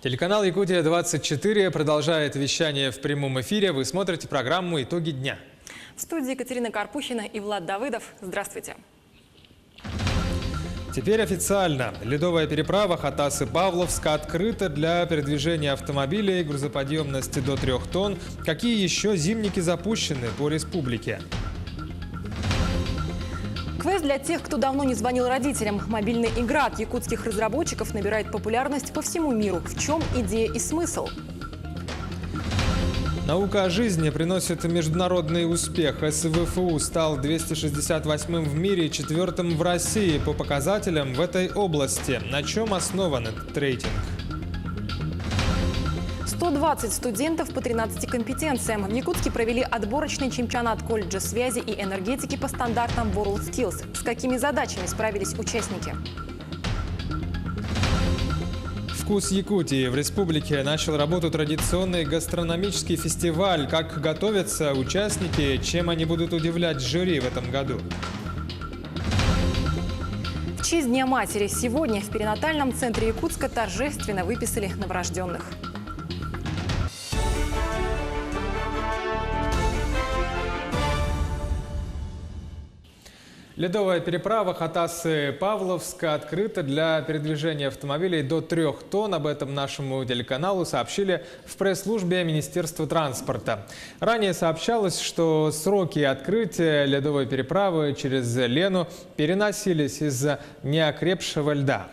Телеканал «Якутия-24» продолжает вещание в прямом эфире. Вы смотрите программу «Итоги дня». В студии Екатерина Карпухина и Влад Давыдов. Здравствуйте. Теперь официально. Ледовая переправа Хатасы-Павловска открыта для передвижения автомобилей грузоподъемности до 3 тонн. Какие еще зимники запущены по республике? Квест для тех, кто давно не звонил родителям. Мобильная игра от якутских разработчиков набирает популярность по всему миру. В чем идея и смысл? Наука о жизни приносит международный успех. СВФУ стал 268-м в мире и 4-м в России по показателям в этой области. На чем основан этот рейтинг? 120 студентов по 13 компетенциям. В Якутске провели отборочный чемпионат колледжа связи и энергетики по стандартам WorldSkills. С какими задачами справились участники? «Вкус Якутии». В республике начал работу традиционный гастрономический фестиваль. Как готовятся участники, чем они будут удивлять жюри в этом году? В честь Дня матери сегодня в перинатальном центре Якутска торжественно выписали новорожденных. Ледовая переправа Хатасы-Павловска открыта для передвижения автомобилей до 3 тонн. Об этом нашему телеканалу сообщили в пресс-службе Министерства транспорта. Ранее сообщалось, что сроки открытия ледовой переправы через Лену переносились из-за неокрепшего льда.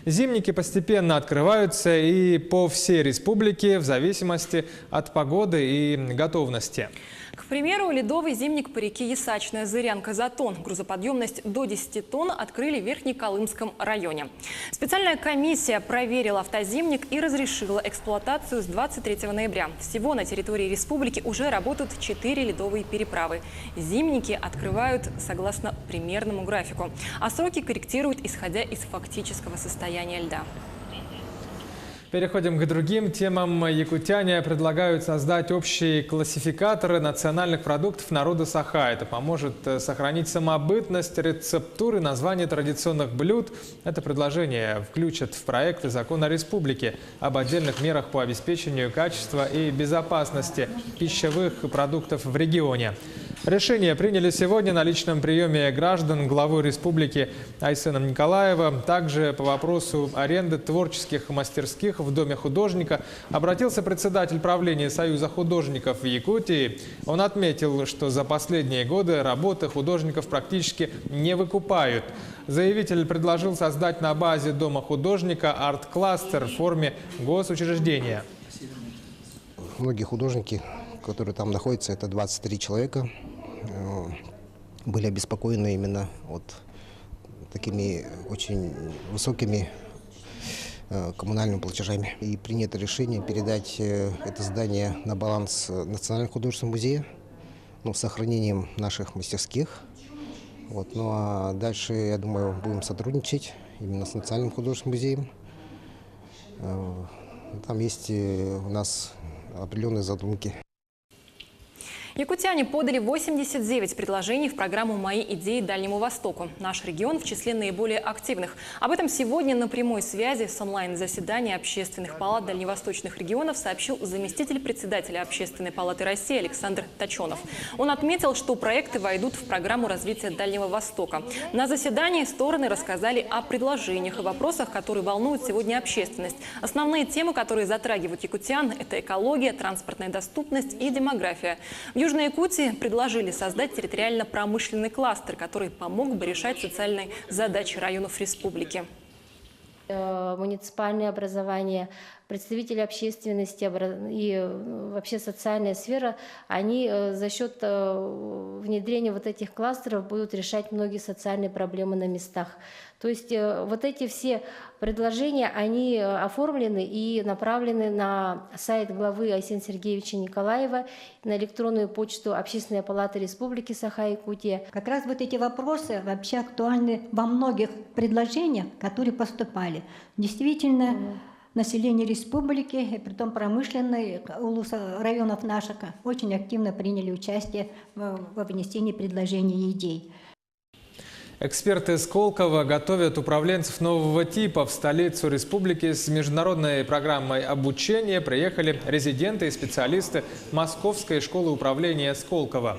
Зимники постепенно открываются и по всей республике в зависимости от погоды и готовности. К примеру, ледовый зимник по реке Ясачная Зырянка-Затон. Грузоподъемность до 10 тонн открыли в Верхнеколымском районе. Специальная комиссия проверила автозимник и разрешила эксплуатацию с 23 ноября. Всего на территории республики уже работают 4 ледовые переправы. Зимники открывают согласно примерному графику, а сроки корректируют, исходя из фактического состояния льда. Переходим к другим темам. Якутяне предлагают создать общие классификаторы национальных продуктов народа Саха. Это поможет сохранить самобытность, рецептуры, названия традиционных блюд. Это предложение включат в проект закона республики об отдельных мерах по обеспечению качества и безопасности пищевых продуктов в регионе. Решение приняли сегодня на личном приеме граждан главы республики Айсеном Николаева. Также по вопросу аренды творческих мастерских в Доме художника обратился председатель правления Союза художников в Якутии. Он отметил, что за последние годы работы художников практически не выкупают. Заявитель предложил создать на базе Дома художника арт-кластер в форме госучреждения. Многие художники, которые там находятся, это 23 человека, были обеспокоены именно вот такими очень высокими коммунальными платежами. И принято решение передать это здание на баланс Национального художественного музея, с сохранением наших мастерских. Вот. Ну а дальше, я думаю, будем сотрудничать именно с Национальным художественным музеем. Там есть у нас определенные задумки. Якутяне подали 89 предложений в программу «Мои идеи Дальнему Востоку». Наш регион в числе наиболее активных. Об этом сегодня на прямой связи с онлайн-заседания общественных палат дальневосточных регионов сообщил заместитель председателя Общественной палаты России Александр Точенов. Он отметил, что проекты войдут в программу развития Дальнего Востока. На заседании стороны рассказали о предложениях и вопросах, которые волнуют сегодня общественность. Основные темы, которые затрагивают якутян – это экология, транспортная доступность и демография. В Южной Якутии предложили создать территориально-промышленный кластер, который помог бы решать социальные задачи районов республики. Муниципальное образование, представители общественности и вообще социальная сфера, они за счет внедрения вот этих кластеров будут решать многие социальные проблемы на местах. То есть вот эти все предложения, они оформлены и направлены на сайт главы Айсена Сергеевича Николаева, на электронную почту Общественной палаты Республики Саха-Якутия. Как раз вот эти вопросы вообще актуальны во многих предложениях, которые поступали. Действительно, население республики, и притом промышленных районов наших, очень активно приняли участие во внесении предложений и идей. Эксперты Сколково готовят управленцев нового типа. В столицу республики с международной программой обучения приехали резиденты и специалисты Московской школы управления Сколково.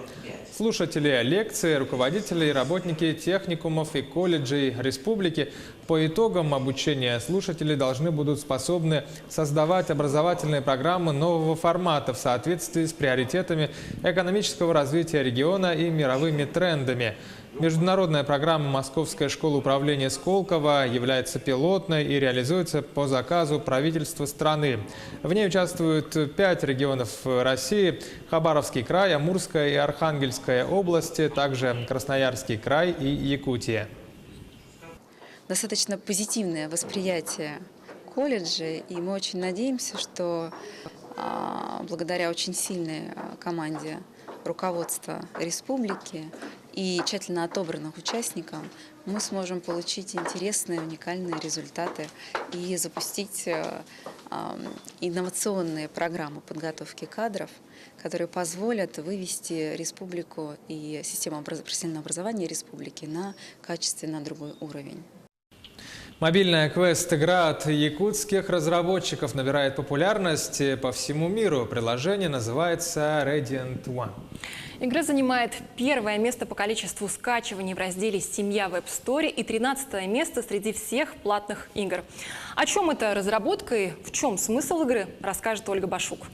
Слушатели лекции, руководители и работники техникумов и колледжей республики. По итогам обучения слушатели должны будут способны создавать образовательные программы нового формата в соответствии с приоритетами экономического развития региона и мировыми трендами. Международная программа Московской школы управления Сколково является пилотной и реализуется по заказу правительства страны. В ней участвуют 5 регионов России – Хабаровский край, Амурская и Архангельская области, также Красноярский край и Якутия. Достаточно позитивное восприятие колледжа, и мы очень надеемся, что благодаря очень сильной команде руководства республики и тщательно отобранных участников мы сможем получить интересные, уникальные результаты и запустить инновационные программы подготовки кадров, которые позволят вывести республику и систему профессионального образования республики на качественно другой уровень. Мобильная квест-игра от якутских разработчиков набирает популярность по всему миру. Приложение называется Radiant One. Игра занимает 1-е место по количеству скачиваний в разделе «Семья» в App Store и 13-е место среди всех платных игр. О чем эта разработка и в чем смысл игры, расскажет Ольга Башук.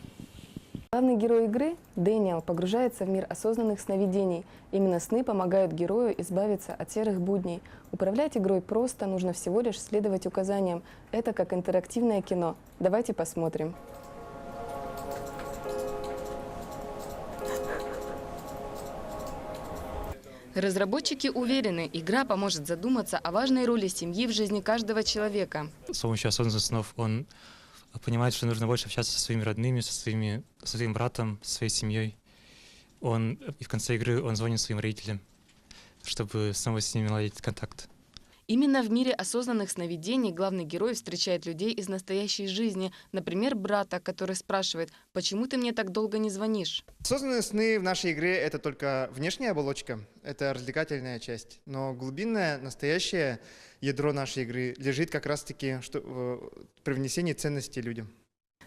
Главный герой игры, Дэниел, погружается в мир осознанных сновидений. Именно сны помогают герою избавиться от серых будней. Управлять игрой просто, нужно всего лишь следовать указаниям. Это как интерактивное кино. Давайте посмотрим. Разработчики уверены, игра поможет задуматься о важной роли семьи в жизни каждого человека. С помощью осознанных снов он понимает, что нужно больше общаться со своими родными, со своим братом, со своей семьей. И в конце игры он звонит своим родителям, чтобы снова с ними наладить контакт. Именно в мире осознанных сновидений главный герой встречает людей из настоящей жизни. Например, брата, который спрашивает: «Почему ты мне так долго не звонишь?» Осознанные сны в нашей игре — это только внешняя оболочка, это развлекательная часть. Но глубинное, настоящее ядро нашей игры лежит как раз-таки в привнесении ценностей людям.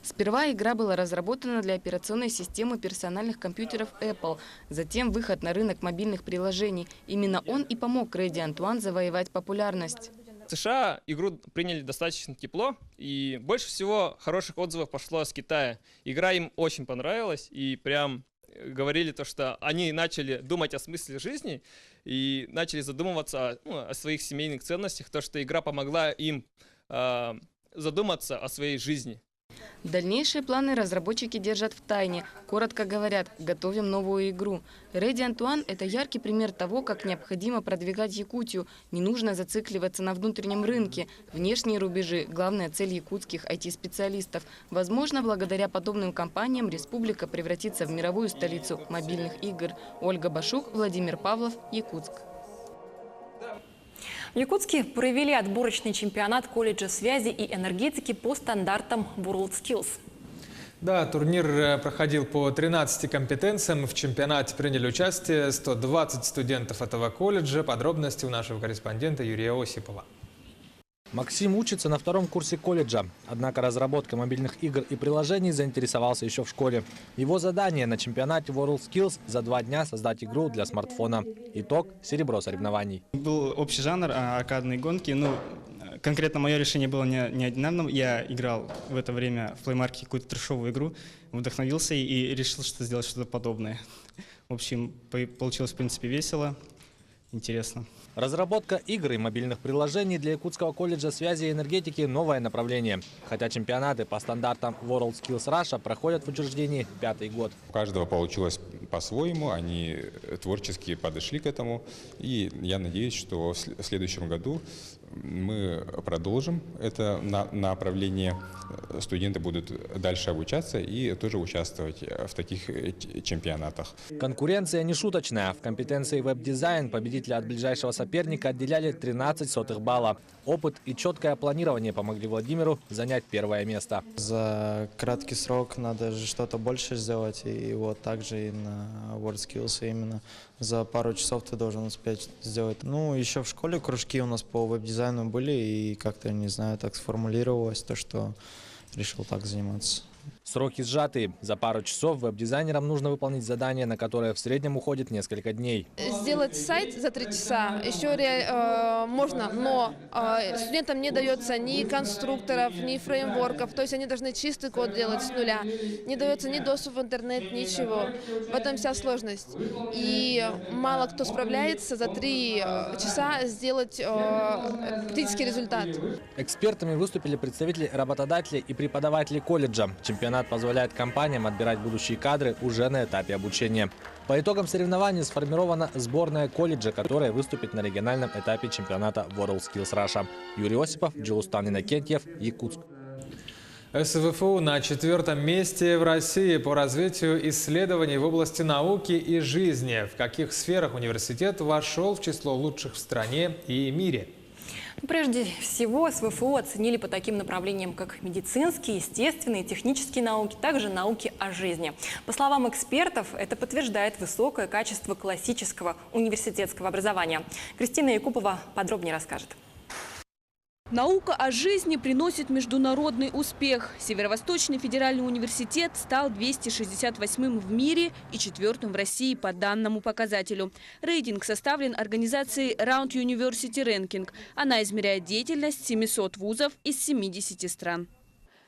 Сперва игра была разработана для операционной системы персональных компьютеров Apple, затем выход на рынок мобильных приложений. Именно он и помог Radiant One завоевать популярность. В США игру приняли достаточно тепло, и больше всего хороших отзывов пошло с Китая. Игра им очень понравилась, и прям говорили то, что они начали думать о смысле жизни и начали задумываться о своих семейных ценностях, то, что игра помогла им задуматься о своей жизни. Дальнейшие планы разработчики держат в тайне. Коротко говорят, готовим новую игру. Radiant One – это яркий пример того, как необходимо продвигать Якутию. Не нужно зацикливаться на внутреннем рынке. Внешние рубежи – главная цель якутских IT-специалистов. Возможно, благодаря подобным компаниям республика превратится в мировую столицу мобильных игр. Ольга Башук, Владимир Павлов, Якутск. В Якутске провели отборочный чемпионат колледжа связи и энергетики по стандартам WorldSkills. Да, турнир проходил по 13 компетенциям. В чемпионате приняли участие 120 студентов этого колледжа. Подробности у нашего корреспондента Юрия Осипова. Максим учится на 2-м курсе колледжа. Однако разработкой мобильных игр и приложений заинтересовался еще в школе. Его задание на чемпионате WorldSkills за 2 дня создать игру для смартфона. Итог – серебро соревнований. Был общий жанр аркадные гонки. Конкретно мое решение было не одинарным. Я играл в это время в Play Market какую-то трешовую игру, вдохновился и решил сделать что-то подобное. В общем, получилось в принципе весело, интересно. Разработка игр и мобильных приложений для Якутского колледжа связи и энергетики – новое направление. Хотя чемпионаты по стандартам WorldSkills Russia проходят в учреждении 5-й год. У каждого получилось по-своему, они творчески подошли к этому. И я надеюсь, что в следующем году мы продолжим это направление. Студенты будут дальше обучаться и тоже участвовать в таких чемпионатах. Конкуренция не шуточная. В компетенции веб-дизайн победителя от ближайшего соперника отделяли 13 балла. Опыт и четкое планирование помогли Владимиру занять первое место. За краткий срок надо же что-то больше сделать, и вот также и на WorldSkills именно за пару часов ты должен успеть сделать. Ну, еще в школе кружки у нас по веб-дизайну были, и как-то, не знаю, так сформулировалось то, что решил так заниматься. Сроки сжатые. За пару часов веб-дизайнерам нужно выполнить задание, на которое в среднем уходит несколько дней. Сделать сайт за 3 часа еще можно, но студентам не дается ни конструкторов, ни фреймворков. То есть они должны чистый код делать с нуля. Не дается ни доступ в интернет, ничего. В этом вся сложность. И мало кто справляется за 3 часа сделать критический результат. Экспертами выступили представители работодателей и преподавателей колледжа. Чемпионат позволяет компаниям отбирать будущие кадры уже на этапе обучения. По итогам соревнований сформирована сборная колледжа, которая выступит на региональном этапе чемпионата WorldSkills Russia. Юрий Осипов, Джилустан Иннокентьев, Якутск. СВФУ на 4-м месте в России по развитию исследований в области науки и жизни. В каких сферах университет вошел в число лучших в стране и мире? Прежде всего, СВФУ оценили по таким направлениям, как медицинские, естественные, технические науки, также науки о жизни. По словам экспертов, это подтверждает высокое качество классического университетского образования. Кристина Якупова подробнее расскажет. Наука о жизни приносит международный успех. Северо-Восточный федеральный университет стал 268-м в мире и 4-м в России по данному показателю. Рейтинг составлен организацией Round University Ranking. Она измеряет деятельность 700 вузов из 70 стран.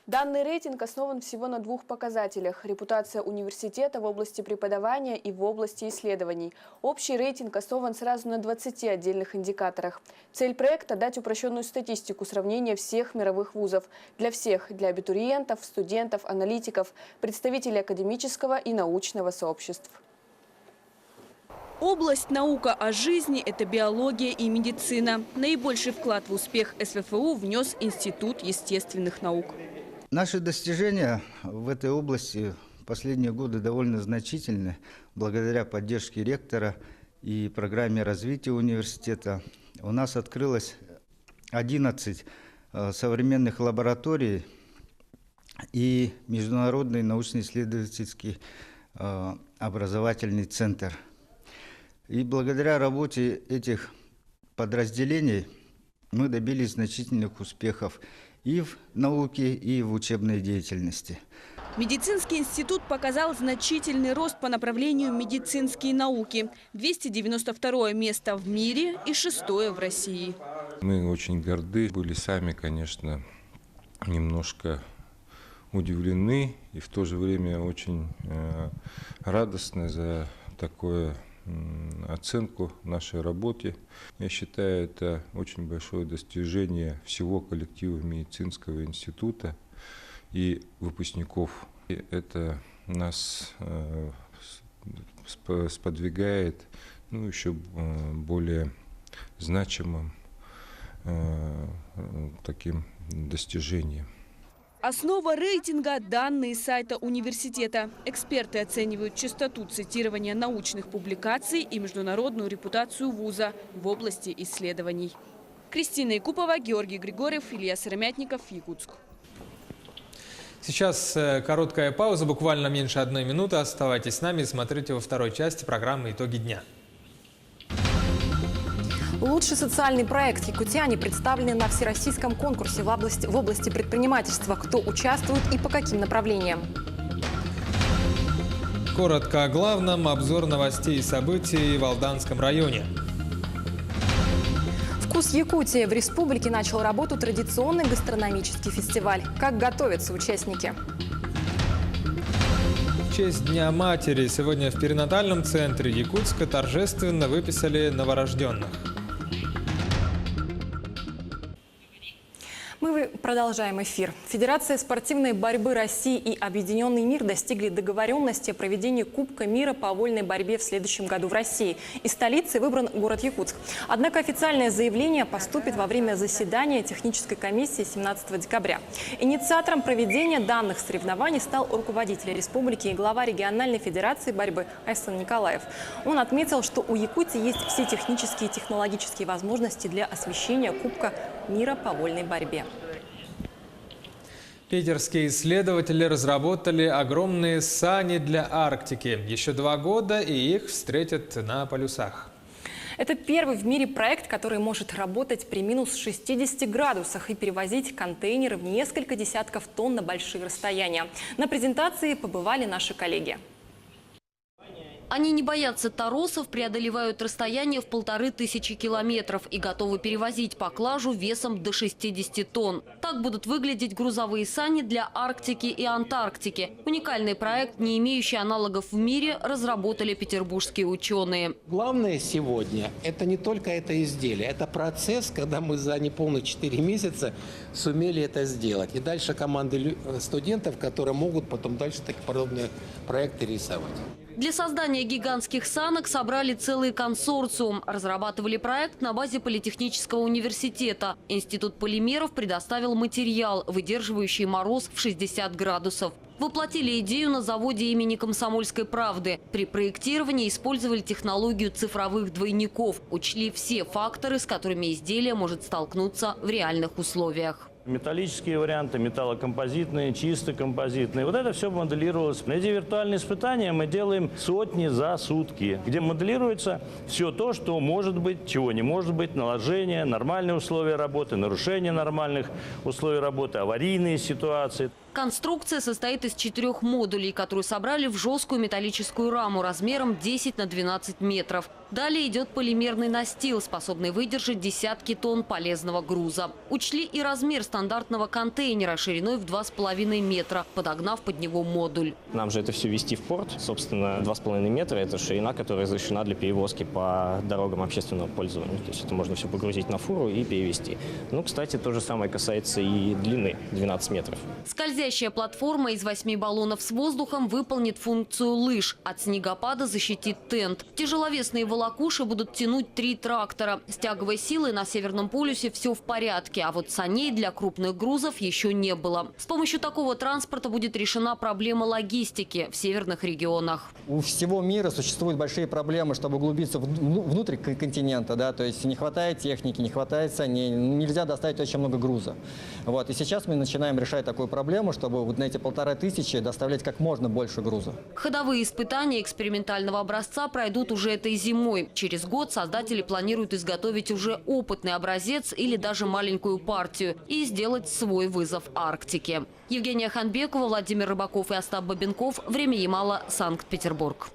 Данный рейтинг основан всего на 2 показателях – репутация университета в области преподавания и в области исследований. Общий рейтинг основан сразу на 20 отдельных индикаторах. Цель проекта – дать упрощенную статистику сравнения всех мировых вузов. Для всех – для абитуриентов, студентов, аналитиков, представителей академического и научного сообществ. Область наука о жизни – это биология и медицина. Наибольший вклад в успех СВФУ внес Институт естественных наук. Наши достижения в этой области в последние годы довольно значительны. Благодаря поддержке ректора и программе развития университета у нас открылось 11 современных лабораторий и международный научно-исследовательский образовательный центр. И благодаря работе этих подразделений мы добились значительных успехов и в науке, и в учебной деятельности. Медицинский институт показал значительный рост по направлению медицинские науки. 292 место в мире и 6-е в России. Мы очень горды были сами, конечно, немножко удивлены и в то же время очень радостны за такое оценку нашей работе. Я считаю, это очень большое достижение всего коллектива медицинского института и выпускников. И это нас сподвигает еще более значимым таким достижением. Основа рейтинга – данные сайта университета. Эксперты оценивают частоту цитирования научных публикаций и международную репутацию вуза в области исследований. Кристина Якупова, Георгий Григорьев, Илья Сыромятников, Якутск. Сейчас короткая пауза, буквально меньше 1 минуты. Оставайтесь с нами и смотрите во второй части программы «Итоги дня». Лучший социальный проект якутяне представлены на всероссийском конкурсе в области предпринимательства. Кто участвует и по каким направлениям? Коротко о главном. Обзор новостей и событий в Алданском районе. «Вкус Якутии» в республике начал работу традиционный гастрономический фестиваль. Как готовятся участники? В честь Дня матери сегодня в перинатальном центре Якутска торжественно выписали новорожденных. Мы Продолжаем эфир. Федерация спортивной борьбы России и Объединенный мир достигли договоренности о проведении Кубка мира по вольной борьбе в следующем году в России. Из столицы выбран город Якутск. Однако официальное заявление поступит во время заседания технической комиссии 17 декабря. Инициатором проведения данных соревнований стал руководитель республики и глава региональной федерации борьбы Айсан Николаев. Он отметил, что у Якутии есть все технические и технологические возможности для освещения Кубка мира по вольной борьбе. Питерские исследователи разработали огромные сани для Арктики. Еще 2 года, и их встретят на полюсах. Это первый в мире проект, который может работать при минус 60 градусах и перевозить контейнеры в несколько десятков тонн на большие расстояния. На презентации побывали наши коллеги. Они не боятся торосов, преодолевают расстояние в 1500 километров и готовы перевозить поклажу весом до 60 тонн. Так будут выглядеть грузовые сани для Арктики и Антарктики. Уникальный проект, не имеющий аналогов в мире, разработали петербургские ученые. Главное сегодня – это не только это изделие, это процесс, когда мы за неполных 4 месяца сумели это сделать. И дальше команды студентов, которые могут потом дальше такие подобные проекты рисовать. Для создания гигантских санок собрали целый консорциум. Разрабатывали проект на базе Политехнического университета. Институт полимеров предоставил материал, выдерживающий мороз в 60 градусов. Воплотили идею на заводе имени Комсомольской правды. При проектировании использовали технологию цифровых двойников. Учли все факторы, с которыми изделие может столкнуться в реальных условиях. Металлические варианты, металлокомпозитные, чисто композитные. Вот это все моделировалось. Эти виртуальные испытания мы делаем сотни за сутки, где моделируется все то, что может быть, чего не может быть, наложение, нормальные условия работы, нарушение нормальных условий работы, аварийные ситуации. Конструкция состоит из 4 модулей, которые собрали в жесткую металлическую раму размером 10 на 12 метров. Далее идет полимерный настил, способный выдержать десятки тонн полезного груза. Учли и размер стандартного контейнера шириной в 2,5 метра, подогнав под него модуль. Нам же это все везти в порт. Собственно, 2,5 метра – это ширина, которая разрешена для перевозки по дорогам общественного пользования. То есть это можно все погрузить на фуру и перевезти. Ну, кстати, то же самое касается и длины – 12 метров. Скользящая платформа из 8 баллонов с воздухом выполнит функцию лыж. От снегопада защитит тент. Тяжеловесные волокуши будут тянуть 3 трактора. С тяговой силой на Северном полюсе все в порядке, а вот саней для крупных грузов еще не было. С помощью такого транспорта будет решена проблема логистики в северных регионах. У всего мира существуют большие проблемы, чтобы углубиться внутрь континента. Да? То есть не хватает техники, не хватает саней, нельзя доставить очень много груза. Вот. И сейчас мы начинаем решать такую проблему, чтобы вот на эти 1500 доставлять как можно больше груза. Ходовые испытания экспериментального образца пройдут уже этой зимой. Через год создатели планируют изготовить уже опытный образец или даже маленькую партию и сделать свой вызов Арктике. Евгения Ханбекова, Владимир Рыбаков и Остап Бабенков. Время Ямала, Санкт-Петербург.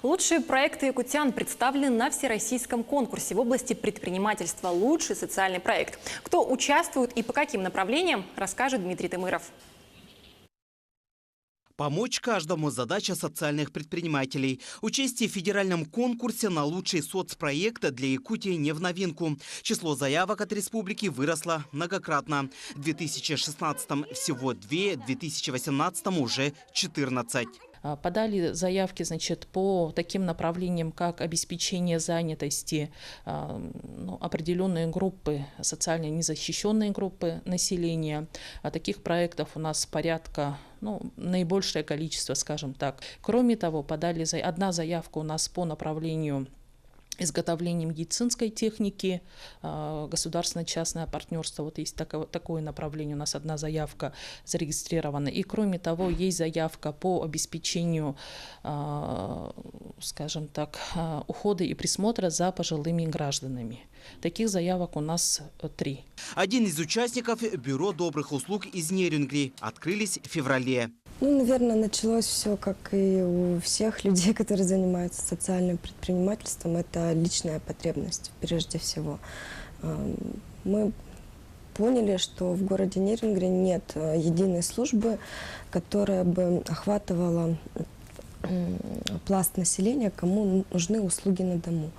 Лучшие проекты якутян представлены на всероссийском конкурсе в области предпринимательства «Лучший социальный проект». Кто участвует и по каким направлениям, расскажет Дмитрий Тымыров. Помочь каждому – задача социальных предпринимателей. Участие в федеральном конкурсе на лучший соцпроект для Якутии не в новинку. Число заявок от республики выросло многократно. В 2016-м всего 2, в 2018-м уже 14. Подали заявки, по таким направлениям, как обеспечение занятости, определенные группы, социально незащищенные группы населения. Таких проектов у нас порядка, наибольшее количество, скажем так. Кроме того, подали одна заявка у нас по направлению изготовления медицинской техники, государственно-частное партнерство. Вот есть такое направление, у нас одна заявка зарегистрирована. И кроме того, есть заявка по обеспечению, скажем так, ухода и присмотра за пожилыми гражданами. Таких заявок у нас 3. Один из участников – Бюро добрых услуг из Нерюнгри. Открылись в феврале. Наверное, началось все, как и у всех людей, которые занимаются социальным предпринимательством. Это личная потребность, прежде всего. Мы поняли, что в городе Нерюнгри нет единой службы, которая бы охватывала пласт населения, кому нужны услуги на дому.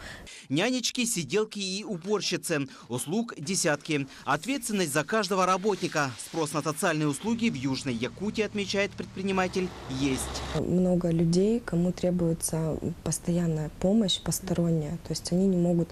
Нянечки, сиделки и уборщицы. Услуг десятки. Ответственность за каждого работника. Спрос на социальные услуги в Южной Якутии, отмечает предприниматель, есть. Много людей, кому требуется постоянная помощь посторонняя. То есть они не могут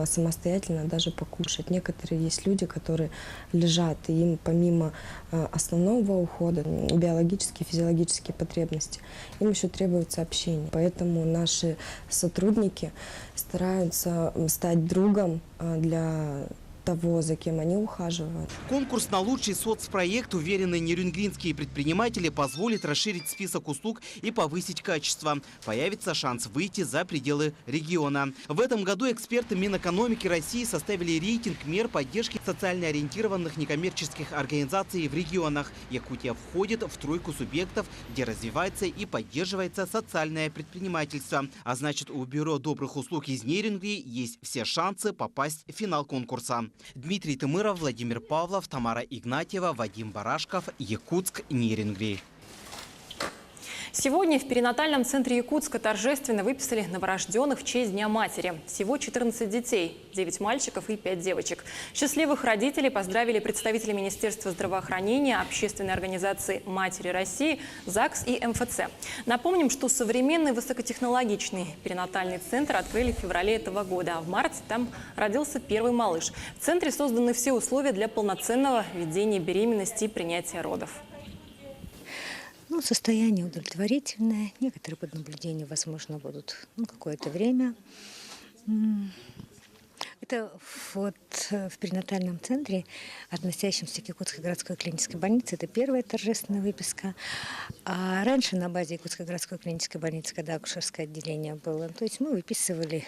самостоятельно даже покушать. Некоторые есть люди, которые лежат, и им помимо основного ухода, биологические, физиологические потребности, им еще требуется общение. Поэтому наши сотрудники стараются стать другом для того, за кем они ухаживают. Конкурс на лучший соцпроект, уверены нерюнгринские предприниматели, позволит расширить список услуг и повысить качество. Появится шанс выйти за пределы региона. В этом году эксперты Минэкономики России составили рейтинг мер поддержки социально ориентированных некоммерческих организаций в регионах. Якутия входит в тройку субъектов, где развивается и поддерживается социальное предпринимательство. А значит, у Бюро добрых услуг из Нерюнгри есть все шансы попасть в финал конкурса. Дмитрий Тымыров, Владимир Павлов, Тамара Игнатьева, Вадим Барашков, Якутск, Нерюнгри. Сегодня в перинатальном центре Якутска торжественно выписали новорожденных в честь Дня матери. Всего 14 детей, 9 мальчиков и 5 девочек. Счастливых родителей поздравили представители Министерства здравоохранения, общественной организации «Матери России», ЗАГС и МФЦ. Напомним, что современный высокотехнологичный перинатальный центр открыли в феврале этого года, а в марте там родился первый малыш. В центре созданы все условия для полноценного ведения беременности и принятия родов. Ну, состояние удовлетворительное. Некоторые поднаблюдения, возможно, будут какое-то время. Это вот в перинатальном центре, относящемся к Якутской городской клинической больнице, это первая торжественная выписка. А раньше на базе Якутской городской клинической больницы, когда акушерское отделение было, то есть мы выписывали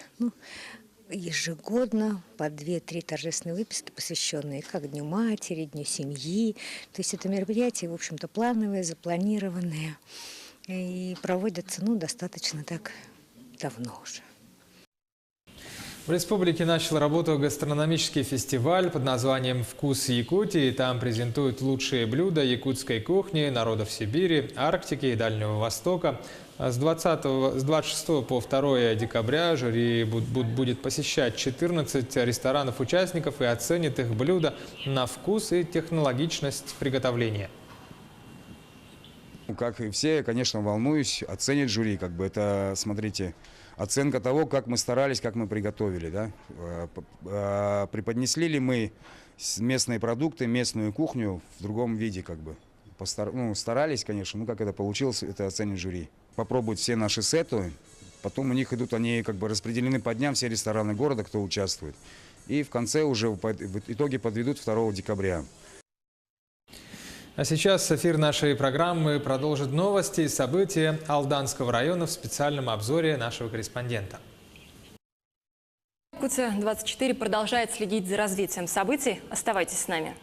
ежегодно по 2-3 торжественные выписки, посвященные как Дню матери, Дню семьи. То есть это мероприятия, в общем-то, плановые, запланированные и проводятся достаточно так давно уже. В республике начал работу гастрономический фестиваль под названием «Вкус Якутии». Там презентуют лучшие блюда якутской кухни, народов Сибири, Арктики и Дальнего Востока. С 26 по 2 декабря жюри будет посещать 14 ресторанов-участников и оценит их блюда на вкус и технологичность приготовления. Как и все, конечно, волнуюсь, оценит жюри. Это, смотрите, оценка того, как мы старались, как мы приготовили. Да? Преподнесли ли мы местные продукты, местную кухню в другом виде. Старались, конечно, как это получилось, это оценит жюри. Попробуют все наши сеты, потом у них идут, они распределены по дням, все рестораны города, кто участвует. И в конце уже в итоге подведут 2 декабря. А сейчас эфир нашей программы продолжит новости и события Алданского района в специальном обзоре нашего корреспондента. Якутия-24 продолжает следить за развитием событий. Оставайтесь с нами.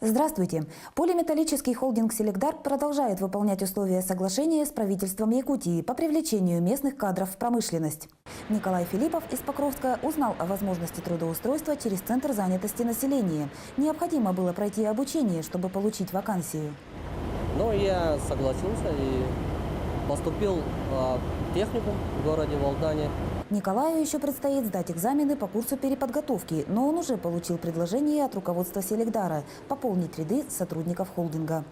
Здравствуйте. Полиметаллический холдинг «Селегдар» продолжает выполнять условия соглашения с правительством Якутии по привлечению местных кадров в промышленность. Николай Филиппов из Покровска узнал о возможности трудоустройства через Центр занятости населения. Необходимо было пройти обучение, чтобы получить вакансию. Я согласился и поступил в техникум в городе Валдане. Николаю еще предстоит сдать экзамены по курсу переподготовки, но он уже получил предложение от руководства «Селегдара» пополнить ряды сотрудников холдинга.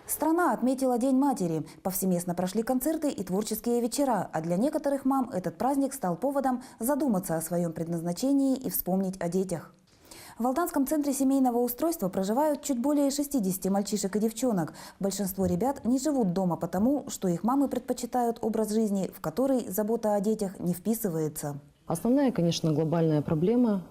Страна отметила День матери. Повсеместно прошли концерты и творческие вечера, а для некоторых мам этот праздник стал поводом задуматься о своем предназначении и вспомнить о детях. В Алданском центре семейного устройства проживают чуть более 60 мальчишек и девчонок. Большинство ребят не живут дома потому, что их мамы предпочитают образ жизни, в который забота о детях не вписывается. Основная, конечно, глобальная проблема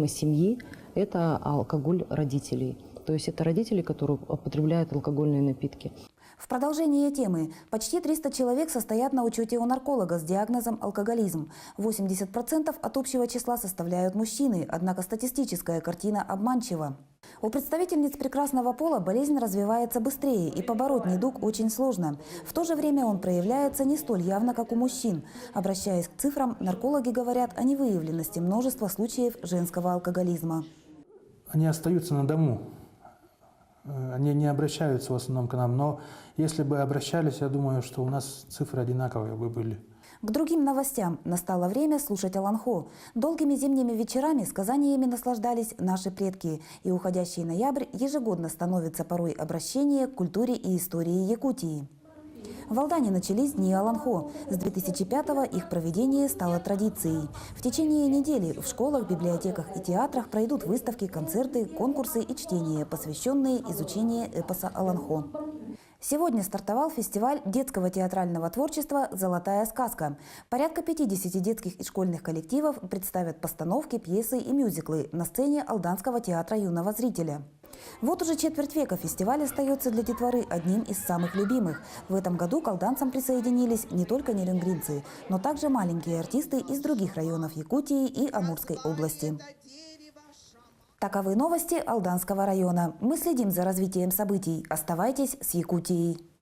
семьи – это алкоголь родителей. То есть это родители, которые употребляют алкогольные напитки. В продолжение темы. Почти 300 человек состоят на учете у нарколога с диагнозом алкоголизм. 80% от общего числа составляют мужчины, однако статистическая картина обманчива. У представительниц прекрасного пола болезнь развивается быстрее, и побороть недуг очень сложно. В то же время он проявляется не столь явно, как у мужчин. Обращаясь к цифрам, наркологи говорят о невыявленности множества случаев женского алкоголизма. Они остаются на дому. они не обращаются в основном к нам, но если бы обращались, я думаю, что у нас цифры одинаковые бы были. К другим новостям настало время слушать Аланхо. Долгими зимними вечерами сказаниями наслаждались наши предки, и уходящий ноябрь ежегодно становится порой обращение к культуре и истории Якутии. В Алдане начались дни Аланхо. С 2005-го их проведение стало традицией. В течение недели в школах, библиотеках и театрах пройдут выставки, концерты, конкурсы и чтения, посвященные изучению эпоса Аланхо. Сегодня стартовал фестиваль детского театрального творчества «Золотая сказка». Порядка 50 детских и школьных коллективов представят постановки, пьесы и мюзиклы на сцене Алданского театра юного зрителя. Вот уже четверть века фестиваль остается для детворы одним из самых любимых. В этом году к алданцам присоединились не только нерюнгринцы, но также маленькие артисты из других районов Якутии и Амурской области. Таковы новости Алданского района. Мы следим за развитием событий. Оставайтесь с Якутией.